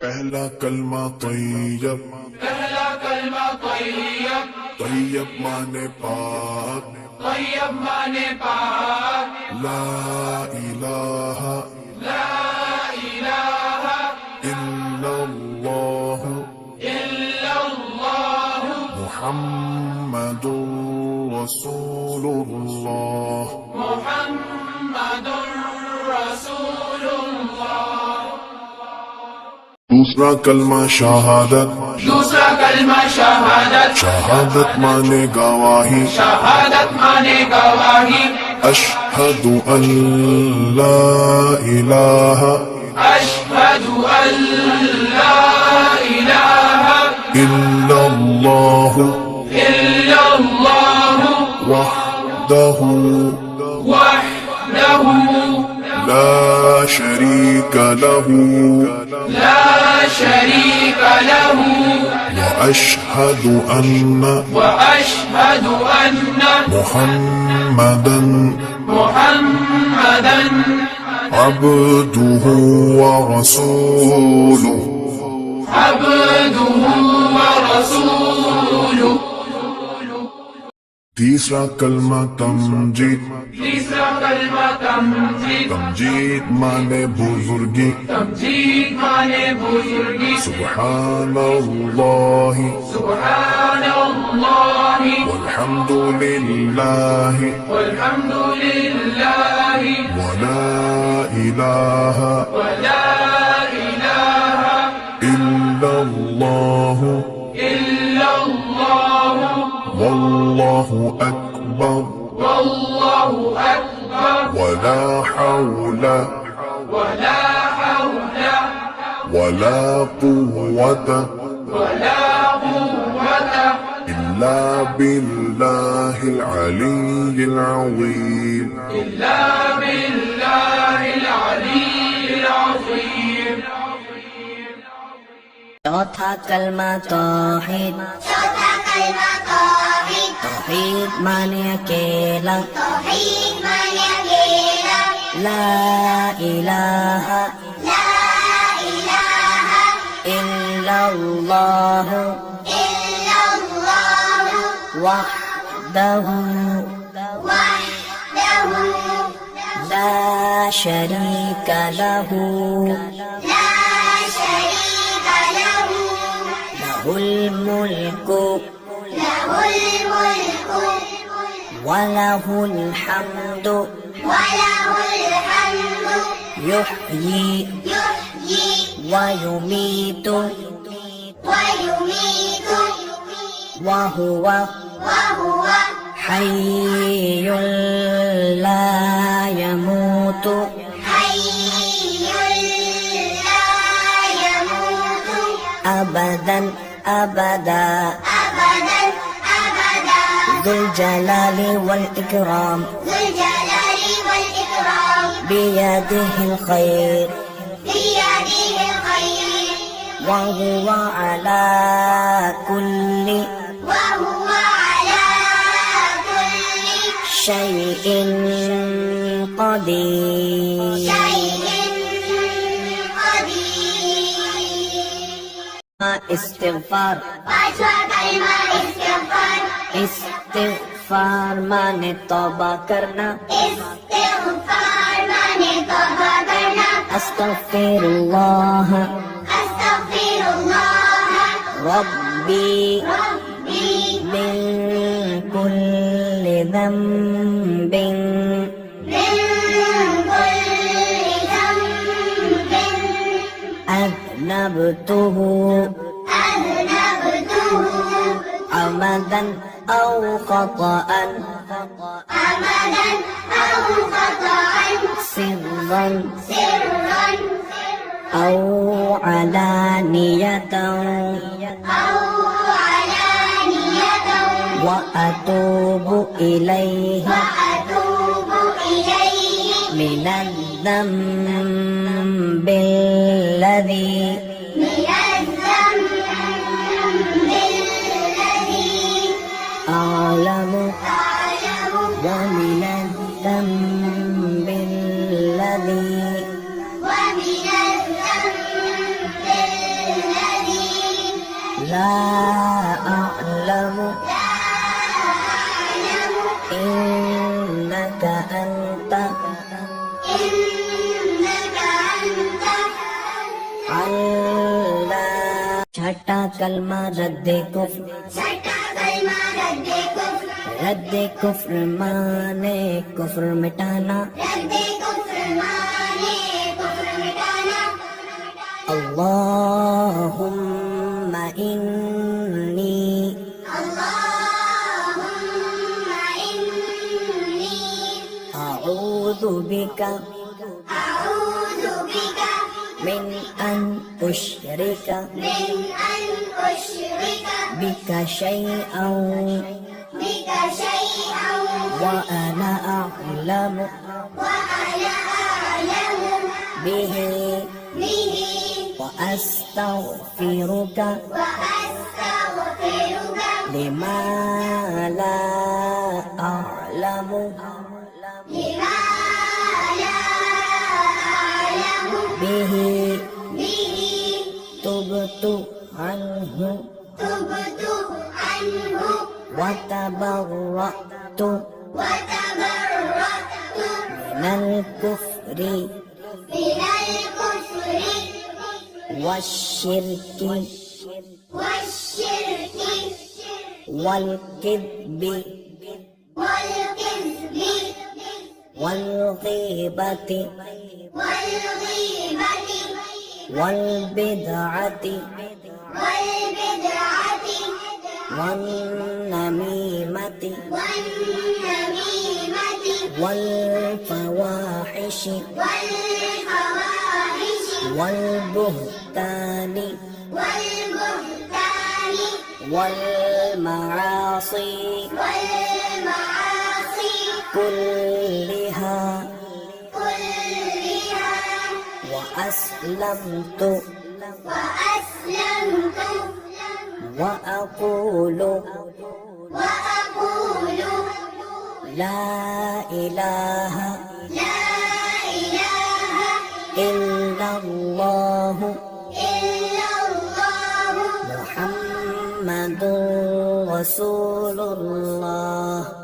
पहला कलमा तैयब, पहला कलमा तैयब, तैयब माने पाक, तैयब माने पाक, ला इलाहा ला इलाहा इल्लल्लाह इल्लल्लाह मुहम्मदुर रसूलुल्लाह। मुहम्मदुर रसूलुल्लाह। दूसरा कलमा शहादत, दूसरा कलमा शहादत, शहादत माने गवाही, शहादत माने गवाही, अशहदु अन ला इलाहा अशहदु अन ला इलाहा इल्लल्लाह इल्लल्लाह वहदहु वहदहु ला शरीक लहु ला शरीक लहु وأشهد أن وأشهد أن محمدا محمدا عبده ورسوله عبده ورسوله। तीसरा कलमा तमजीद, तीसरा कलमा तमजीद, तमजीद माने बुजुर्गी, तमजीद माने बुजुर्गी, सुब्हानल्लाह सुब्हानल्लाह वल्हम्दुलिल्लाह वल्हम्दुलिल्लाह वला इलाहा वला इलाहा इल्लल्लाह इल्लल्लाह वल्लाहु अकबर वल्लाहु अकबर वला हौला वला हौला वला कुव्वता वला कुव्वता इल्ला बिल्लाहिल अलिय्यिल अज़ीम। इल्ला बिल्लाहिल अलिय्यिल अज़ीम। चौथा कलमा तौहीद, चौथा कलमा तौहीद, तौहीद माने अकेला, तौहीद माने अकेला, ला इलाहा ला इलाहा इल्लल्लाह इल्लल्लाह वहदहु वहदहु ला शरीक लहु ला शरीक लहु लहुल मुल्कु लहुल मुल्कु वलहुल हम्दु वलहुल हम्दु युहयी युहयी वयुमीतु वयुमीतु वहुव वहुव हय्युल ला यमूतु हय्युल ला यमूतु अबदन अबदा अबदन अबदा ذुल जलालि वल इकराम ذुल जलाली वल इकराम बियदिहिल खैर बियदिहिल खैर वहुव अला कुल्लि वहुव अला कुल्ली शैइन क़दीर। शैइन क़दीर। इस्तिग़फ़ार, पांचवा कलमा इस्तिग़फ़ार, इस्तिग़फ़ार माने तौबा करना, इस्तिग़फ़ार माने तौबा करना, अस्तग़फ़िरुल्लाह अस्तग़फिरुल्लाह रब्बी रब्बी मिन कुल्लि ज़ंबिन मिन कुल्ली ज़ंबिन अज़नबतुहु अज़नबतुहु अमदन औ ख़तअन अमदन औ ख़तअन सिर्रन सिर्रन औ अलानियतन औ अलानियतन व अतूबु इलैहि वअतूबु इलैहि मिनज़्ज़ंबिल्लज़ी मिनज़्ज़ंबिल्लज़ी अअलमु अअलमु व मिनज़्ज़ंबिल्लज़ी ومن الذنب لا أعلم إنك أنت अल्लाह छठा कलमा रद्दे कुफ्र रद्दे कुफ्र माने कुफ्र मिटाना अल्लाहुम्मा इन्नी अऊज़ु बिका من أن أشرك بك شيئا وأنا أعلم به وأستغفرك لما لا أعلم به تبت عنه وتبرأت من الكفر والشرك والكذب والغيبة والبدعة والنميمة والفواحش والبهتان والمعاصي كلها وأسلمت وأقول لا إله إلا الله محمد رسول الله